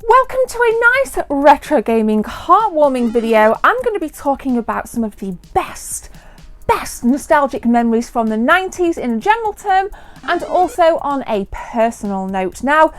Welcome to a nice retro gaming heartwarming video. I'm going to be talking about some of the best nostalgic memories from the 90s in a general term and also on a personal note. Now,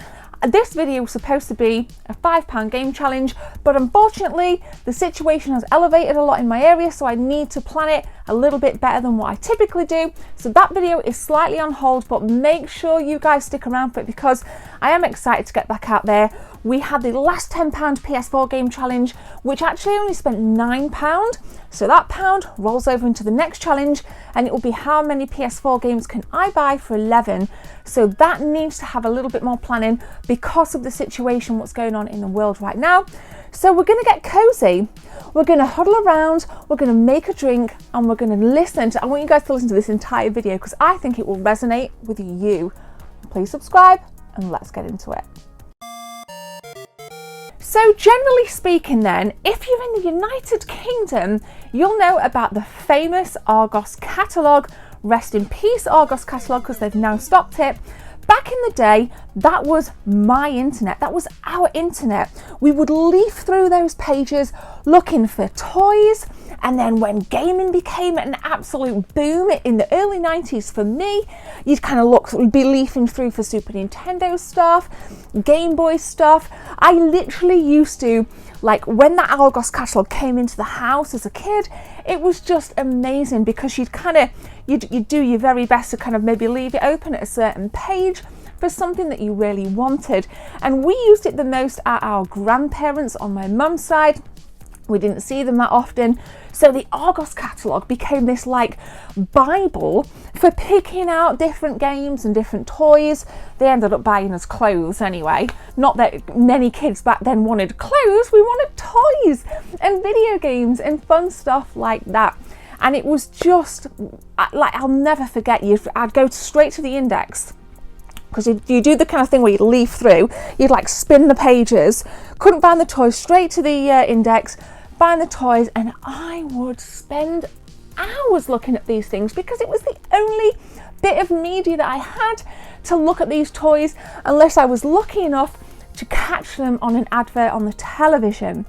this video was supposed to be a £5 game challenge, but unfortunately the situation has elevated a lot in my area, so I need to plan it a little bit better than what I typically do. So that video is slightly on hold, but make sure you guys stick around for it because I am excited to get back out there. We had the last £10 PS4 game challenge, which actually only spent £9. So that pound rolls over into the next challenge and it will be how many PS4 games can I buy for 11. So that needs to have a little bit more planning because of the situation, what's going on in the world right now. So we're going to get cozy. We're going to huddle around, we're going to make a drink, and we're going to listen to, I want you guys to listen to this entire video because I think it will resonate with you. Please subscribe and let's get into it. So generally speaking then, if you're in the United Kingdom, you'll know about the famous Argos catalogue. Rest in peace, Argos catalogue, because they've now stopped it. Back in the day, that was my internet. That was our internet. We would leaf through those pages looking for toys. And then when gaming became an absolute boom in the early 90s for me, you'd kind of be leafing through for Super Nintendo stuff, Game Boy stuff. I literally used to, like when that Argos catalogue came into the house as a kid, it was just amazing because you'd do your very best to kind of maybe leave it open at a certain page for something that you really wanted. And we used it the most at our grandparents on my mum's side. We didn't see them that often. So the Argos catalogue became this like Bible for picking out different games and different toys. They ended up buying us clothes anyway. Not that many kids back then wanted clothes, we wanted toys and video games and fun stuff like that. And it was just, like, I'll never forget, I'd go straight to the index. Because you do the kind of thing where you'd leaf through, you'd like spin the pages, couldn't find the toys, straight to the index, find the toys, and I would spend hours looking at these things because it was the only bit of media that I had to look at these toys unless I was lucky enough to catch them on an advert on the television.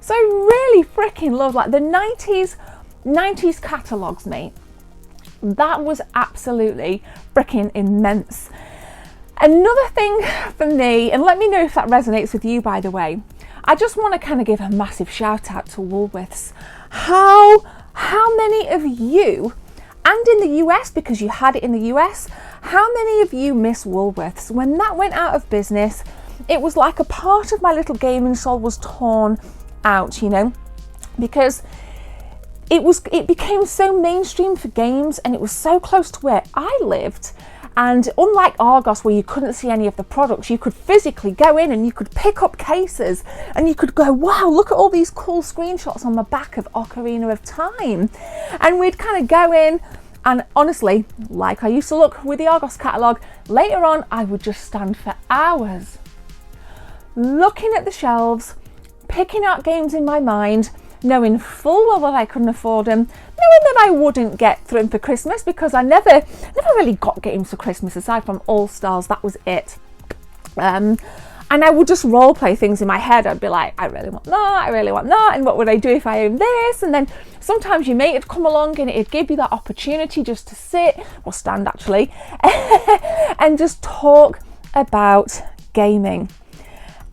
So I really freaking love like the 90s catalogues, mate. That was absolutely freaking immense. Another thing for me, and let me know if that resonates with you, by the way, I just want to kind of give a massive shout out to Woolworths. How many of you, and in the US, because you had it in the US, how many of you miss Woolworths? When that went out of business, it was like a part of my little gaming soul was torn out, you know, because it became so mainstream for games and it was so close to where I lived. And unlike Argos, where you couldn't see any of the products, you could physically go in and you could pick up cases and you could go, wow, look at all these cool screenshots on the back of Ocarina of Time. And we'd kind of go in and honestly, like I used to look with the Argos catalogue, later on I would just stand for hours looking at the shelves, picking out games in my mind, knowing full well that I couldn't afford them, knowing that I wouldn't get them for Christmas because I never really got games for Christmas aside from All Stars. That was it. And I would just role play things in my head. I'd be like, I really want that, I really want that, and what would I do if I owned this? And then sometimes your mate would come along and it'd give you that opportunity just to sit, or stand actually, and just talk about gaming.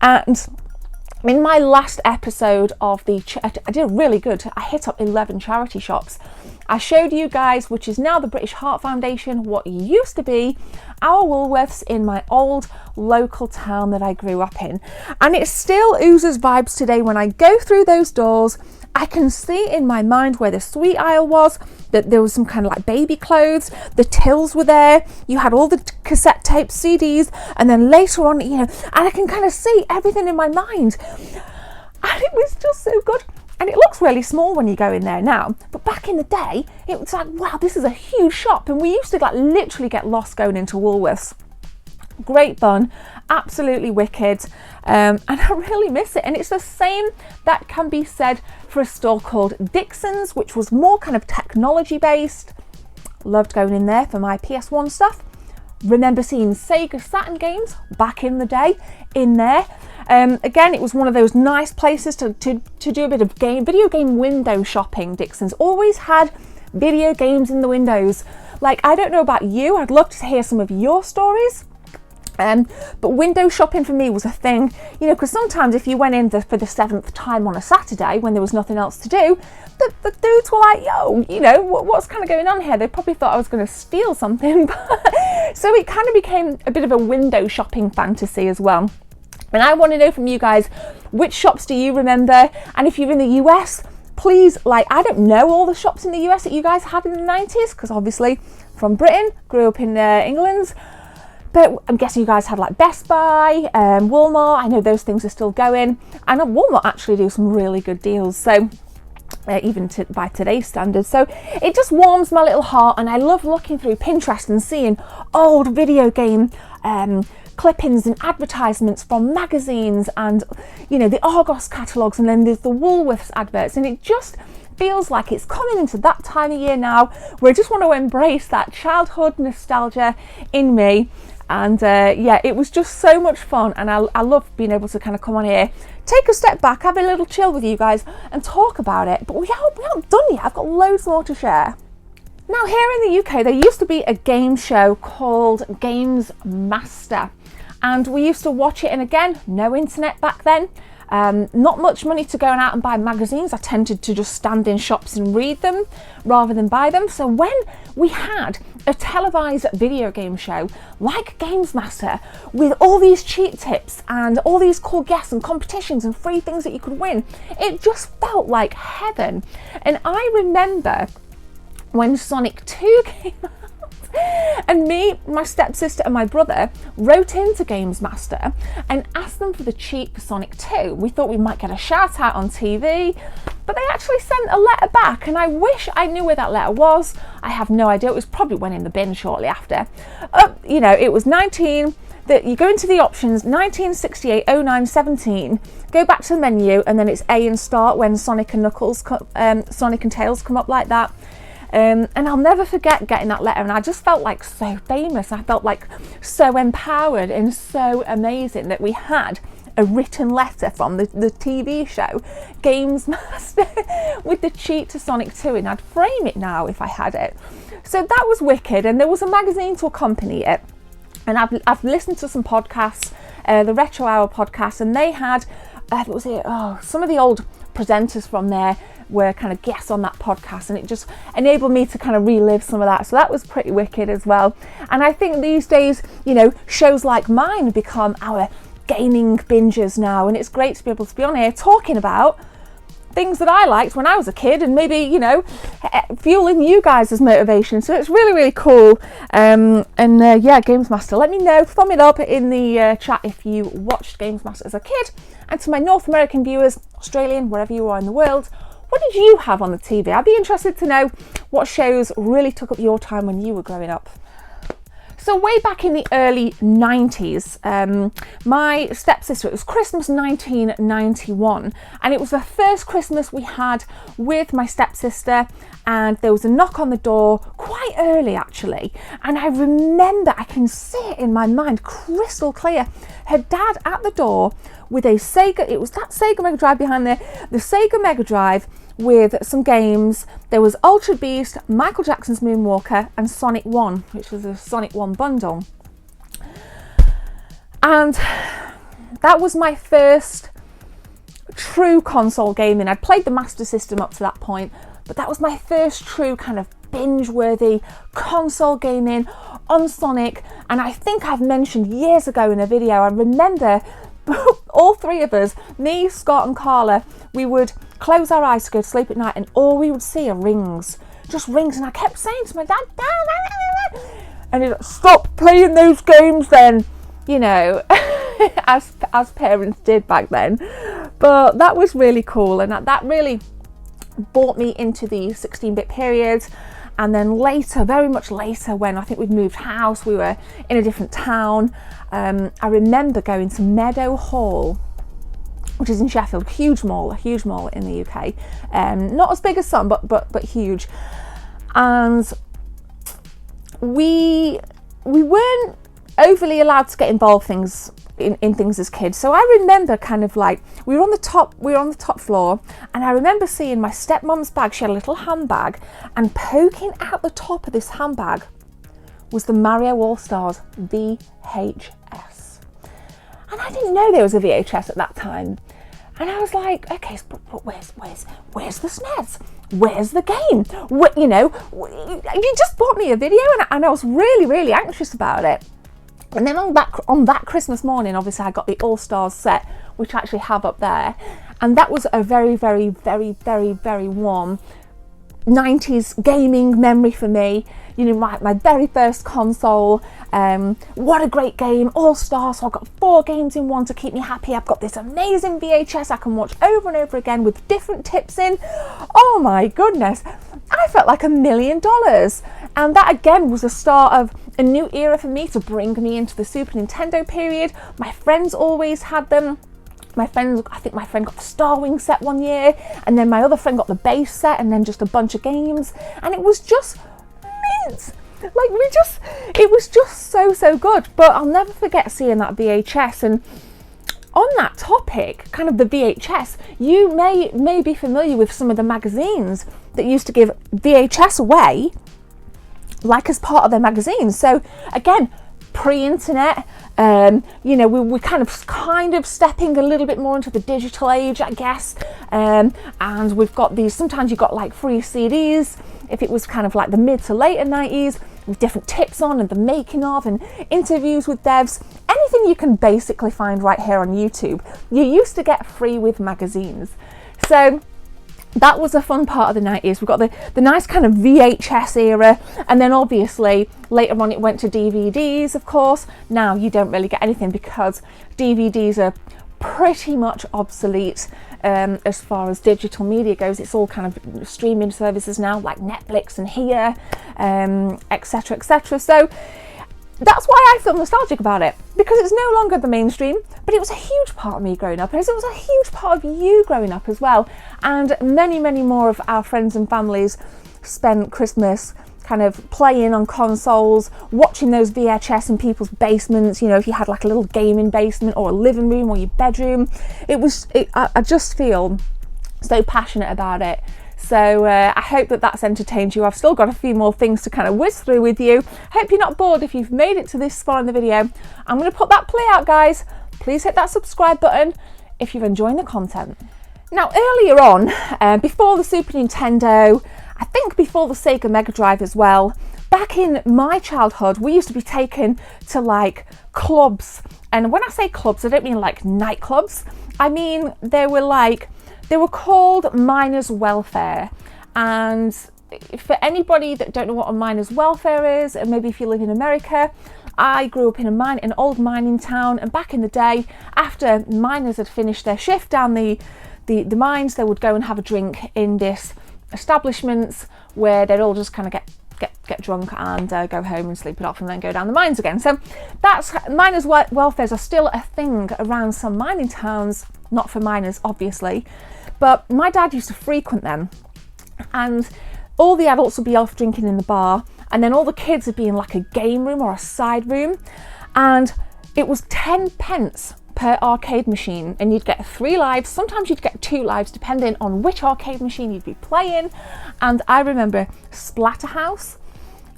And in my last episode of I did really good. I hit up 11 charity shops. I showed you guys, which is now the British Heart Foundation, what used to be our Woolworths in my old local town that I grew up in. And it still oozes vibes today. When I go through those doors, I can see in my mind where the sweet aisle was, that there was some kind of like baby clothes, the tills were there, you had all the cassette tapes, CDs, and then later on, you know, and I can kind of see everything in my mind. And it was just so good. And it looks really small when you go in there now, but back in the day, it was like, wow, this is a huge shop. And we used to like literally get lost going into Woolworths. Great fun, absolutely wicked, and I really miss it. And it's the same that can be said for a store called Dixon's, which was more kind of technology based. Loved going in there for my PS1 stuff. Remember seeing Sega Saturn games back in the day in there. Again, it was one of those nice places to do a bit of video game window shopping. Dixon's always had video games in the windows. Like, I don't know about you, I'd love to hear some of your stories. But window shopping for me was a thing, you know, because sometimes if you went in for the 7th time on a Saturday when there was nothing else to do, the dudes were like, yo, you know, what's kind of going on here? They probably thought I was going to steal something. So it kind of became a bit of a window shopping fantasy as well. And I want to know from you guys, which shops do you remember? And if you're in the US, please, like, I don't know all the shops in the US that you guys had in the 90s, because obviously from Britain, grew up in England. But I'm guessing you guys had like Best Buy, Walmart. I know those things are still going. And Walmart actually do some really good deals. So even by today's standards. So it just warms my little heart. And I love looking through Pinterest and seeing old video game clippings and advertisements from magazines and, you know, the Argos catalogues. And then there's the Woolworths adverts. And it just feels like it's coming into that time of year now where I just want to embrace that childhood nostalgia in me. And yeah, it was just so much fun, and I love being able to kind of come on here, take a step back, have a little chill with you guys and talk about it. But we aren't done yet. I've got loads more to share. Now, here in the UK, there used to be a game show called Games Master, and we used to watch it. And again, no internet back then. Not much money to go out and buy magazines. I tended to just stand in shops and read them rather than buy them. So when we had a televised video game show like Games Master with all these cheat tips and all these cool guests and competitions and free things that you could win, it just felt like heaven. And I remember when Sonic 2 came out, and me, my stepsister and my brother wrote into Games Master and asked them for the cheat for Sonic 2. We thought we might get a shout out on TV, but they actually sent a letter back, and I wish I knew where that letter was. I have no idea. It was probably went in the bin shortly after. You know, it was you go into the options, 1968, 09, 17, go back to the menu, and then it's A and start when Sonic and Tails come up like that. And I'll never forget getting that letter, and I just felt like so famous. I felt like so empowered and so amazing that we had a written letter from the TV show Games Master with the cheat to Sonic 2, and I'd frame it now if I had it. So that was wicked, and there was a magazine to accompany it. And I've listened to some podcasts, the Retro Hour podcast, and they had some of the old presenters from there were kind of guests on that podcast, and it just enabled me to kind of relive some of that. So that was pretty wicked as well. And I think these days, you know, shows like mine become our gaming bingers now, and it's great to be able to be on here talking about things that I liked when I was a kid, and maybe, you know, fueling you guys' motivation. So it's really, really cool. Yeah, Games Master, let me know, thumb it up in the chat if you watched Games Master as a kid. And to my North American viewers, Australian, wherever you are in the world, what did you have on the TV? I'd be interested to know what shows really took up your time when you were growing up. So way back in the early 90s, my stepsister, it was Christmas 1991, and it was the first Christmas we had with my stepsister, and there was a knock on the door quite early actually, and I remember, I can see it in my mind crystal clear, her dad at the door with a Sega, it was that Sega Mega Drive behind there, the Sega Mega Drive with some games. There was Ultra Beast, Michael Jackson's Moonwalker, and Sonic 1, which was a Sonic 1 bundle. And that was my first true console gaming. I'd played the Master System up to that point, but that was my first true kind of binge-worthy console gaming on Sonic. And I think I've mentioned years ago in a video, I remember all three of us, me, Scott and Carla, we would close our eyes to go to sleep at night, and all we would see are rings, just rings. And I kept saying to my dad, Dad, and he'd like, stop playing those games then, you know, as parents did back then. But that was really cool, and that really brought me into the 16-bit period. And then later, very much later, when I think we'd moved house, we were in a different town. I remember going to Meadow Hall, which is in Sheffield, a huge mall in the UK. Not as big as some, but huge. And we weren't overly allowed to get involved in things as kids. So I remember kind of like, we were on the top floor, and I remember seeing my stepmom's bag. She had a little handbag, and poking out the top of this handbag was the Mario All-Stars VHS. And I didn't know there was a VHS at that time. And I was like, okay, but where's the SNES? Where's the game? You just bought me a video, and I was really, really anxious about it. And then on that Christmas morning, obviously I got the All-Stars set, which I actually have up there. And that was a very, very, very, very, very warm 90s gaming memory for me. You know, my very first console. What a great game, All-Star. So I've got 4 games in one to keep me happy. I've got this amazing VHS I can watch over and over again with different tips in. Oh my goodness, I felt like $1 million. And that again was the start of a new era for me, to bring me into the Super Nintendo period. My friends always had them. I think my friend got the Star Wing set one year, and then my other friend got the base set, and then just a bunch of games, and it was just mint. Like, it was just so good. But I'll never forget seeing that VHS. And on that topic, kind of the VHS, you may be familiar with some of the magazines that used to give VHS away, like as part of their magazines. So again, pre-internet, we're kind of stepping a little bit more into the digital age, I guess. And we've got these, sometimes you got like free CDs, if it was kind of like the mid to later 90s, with different tips on and the making of and interviews with devs, anything you can basically find right here on YouTube, you used to get free with magazines. So that was a fun part of the 90s. We've got the nice kind of VHS era, and then obviously later on it went to DVDs, of course. Now you don't really get anything because DVDs are pretty much obsolete as far as digital media goes. It's all kind of streaming services now, like Netflix and here, etc, etc. So that's why I feel nostalgic about it, because it's no longer the mainstream, but it was a huge part of me growing up, as it was a huge part of you growing up as well. And many, many more of our friends and families spent Christmas kind of playing on consoles, watching those VHS in people's basements. You know, if you had like a little gaming basement or a living room or your bedroom, I just feel so passionate about it. So I hope that that's entertained you. I've still got a few more things to kind of whiz through with you. Hope you're not bored if you've made it to this far in the video. I'm going to put that play out, guys. Please hit that subscribe button if you're enjoying the content. Now, earlier on, before the Super Nintendo, I think before the Sega Mega Drive as well, back in my childhood, we used to be taken to like clubs. And when I say clubs, I don't mean like nightclubs. I mean, they were called miners' welfare. And for anybody that don't know what a miners' welfare is, and maybe if you live in America, I grew up in an old mining town, and back in the day, after miners had finished their shift down the mines, they would go and have a drink in this establishments where they'd all just kind of get drunk and go home and sleep it off and then go down the mines again. So that's miners' welfares are still a thing around some mining towns, not for miners obviously, but my dad used to frequent them, and all the adults would be off drinking in the bar, and then all the kids would be in like a game room or a side room, and it was 10 pence per arcade machine, and you'd get 3 lives. Sometimes you'd get 2 lives depending on which arcade machine you'd be playing. And I remember Splatterhouse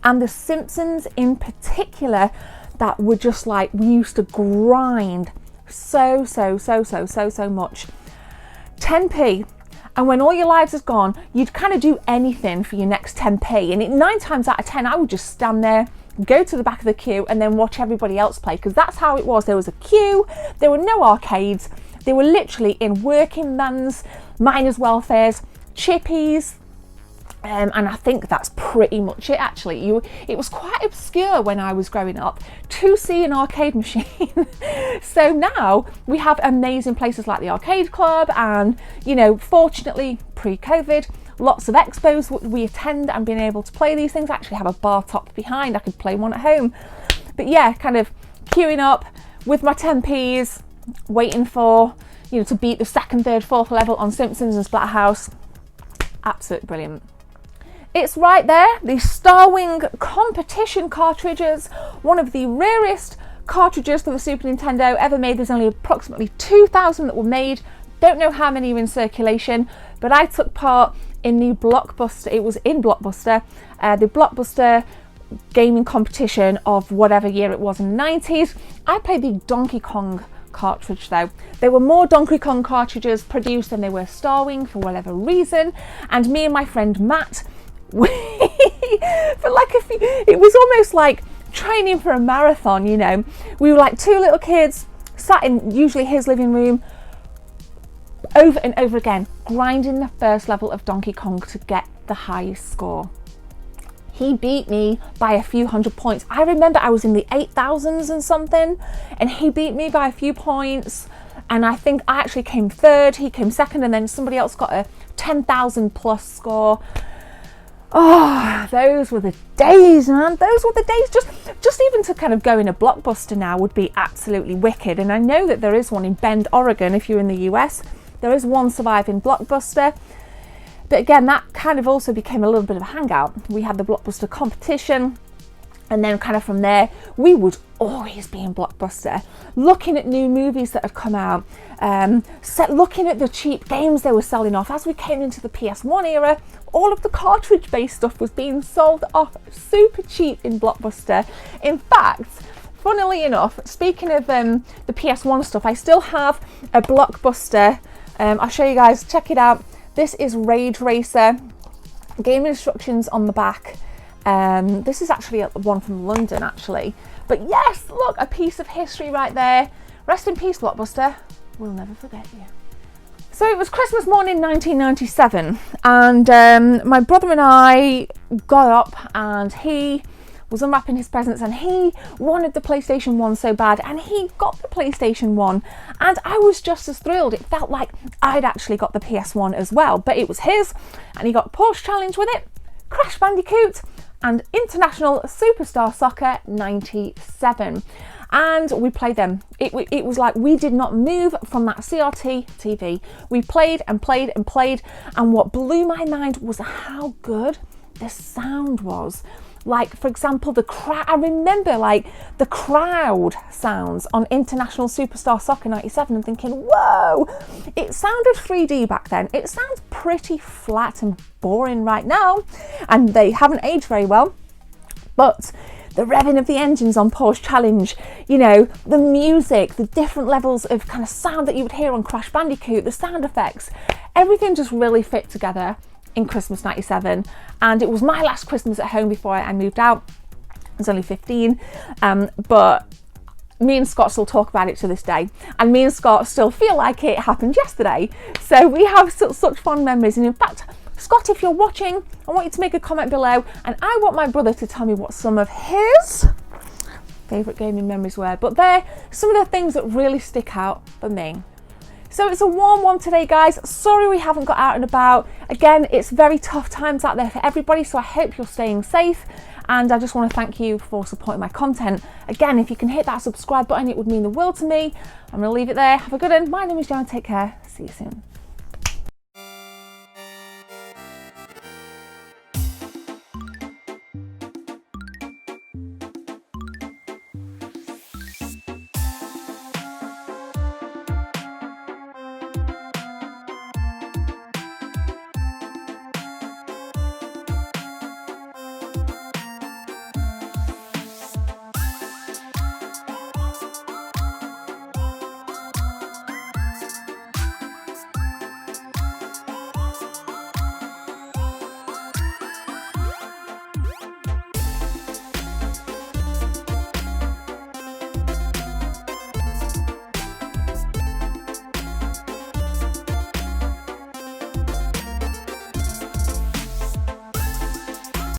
and The Simpsons in particular, that were just like, we used to grind so much. 10p, and when all your lives is gone, you'd kind of do anything for your next 10p, and 9 times out of 10 I would just stand there, go to the back of the queue, and then watch everybody else play, because that's how it was. There was a queue, there were no arcades, they were literally in working man's miners' welfares, chippies, and I think that's pretty much it actually. It was quite obscure when I was growing up to see an arcade machine. So now we have amazing places like the Arcade Club, and you know, fortunately pre-COVID, lots of expos we attend and being able to play these things. I actually have a bar top behind, I could play one at home. But yeah, kind of queuing up with my 10p's, waiting for, you know, to beat the 2nd, 3rd, 4th level on Simpsons and Splatterhouse. Absolutely brilliant. It's right there, the Star Wing competition cartridges, one of the rarest cartridges for the Super Nintendo ever made. There's only approximately 2,000 that were made. Don't know how many are in circulation, but I took part in the Blockbuster, it was in Blockbuster, the Blockbuster gaming competition of whatever year it was in the 90s. I played the Donkey Kong cartridge though. There were more Donkey Kong cartridges produced than there were Starwing for whatever reason, and me and my friend Matt, for like a few, it was almost like training for a marathon, you know. We were like two little kids sat in usually his living room, over and over again, grinding the first level of Donkey Kong to get the highest score. He beat me by a few hundred points. I remember I was in the 8,000s and something, and he beat me by a few points. And I think I actually came third, he came second, and then somebody else got a 10,000 plus score. Oh, those were the days, man. Those were the days. Just even to kind of go in a Blockbuster now would be absolutely wicked. And I know that there is one in Bend, Oregon, if you're in the US. There is one surviving Blockbuster. But again, that kind of also became a little bit of a hangout. We had the Blockbuster competition, and then kind of from there, we would always be in Blockbuster, looking at new movies that had come out, looking at the cheap games they were selling off. As we came into the PS1 era, all of the cartridge-based stuff was being sold off super cheap in Blockbuster. In fact, funnily enough, speaking of the PS1 stuff, I still have a Blockbuster. I'll show you guys, check it out. This is Rage Racer, game instructions on the back. This is actually one from London actually. But yes, look, a piece of history right there. Rest in peace, Blockbuster. We'll never forget you. So it was Christmas morning 1997, and my brother and I got up, and he was unwrapping his presents, and he wanted the PlayStation 1 so bad, and he got the PlayStation 1, and I was just as thrilled. It felt like I'd actually got the PS1 as well, but it was his, and he got Porsche Challenge with it, Crash Bandicoot, and International Superstar Soccer 97. And we played them. It was like we did not move from that CRT TV. We played and played and played, and what blew my mind was how good the sound was. Like, for example, I remember like the crowd sounds on International Superstar Soccer 97 and thinking, whoa, it sounded 3D back then. It sounds pretty flat and boring right now, and they haven't aged very well. But the revving of the engines on Porsche Challenge, you know, the music, the different levels of kind of sound that you would hear on Crash Bandicoot, the sound effects, everything just really fit together in Christmas 97. And it was my last Christmas at home before I moved out. I was only 15, but me and Scott still talk about it to this day, and me and Scott still feel like it happened yesterday. So we have such fond memories. And in fact, Scott, if you're watching, I want you to make a comment below, and I want my brother to tell me what some of his favourite gaming memories were. But they're some of the things that really stick out for me. So it's a warm one today, guys. Sorry we haven't got out and about. Again, it's very tough times out there for everybody, so I hope you're staying safe. And I just want to thank you for supporting my content. Again, if you can hit that subscribe button, it would mean the world to me. I'm going to leave it there. Have a good one. My name is Joanne. Take care. See you soon.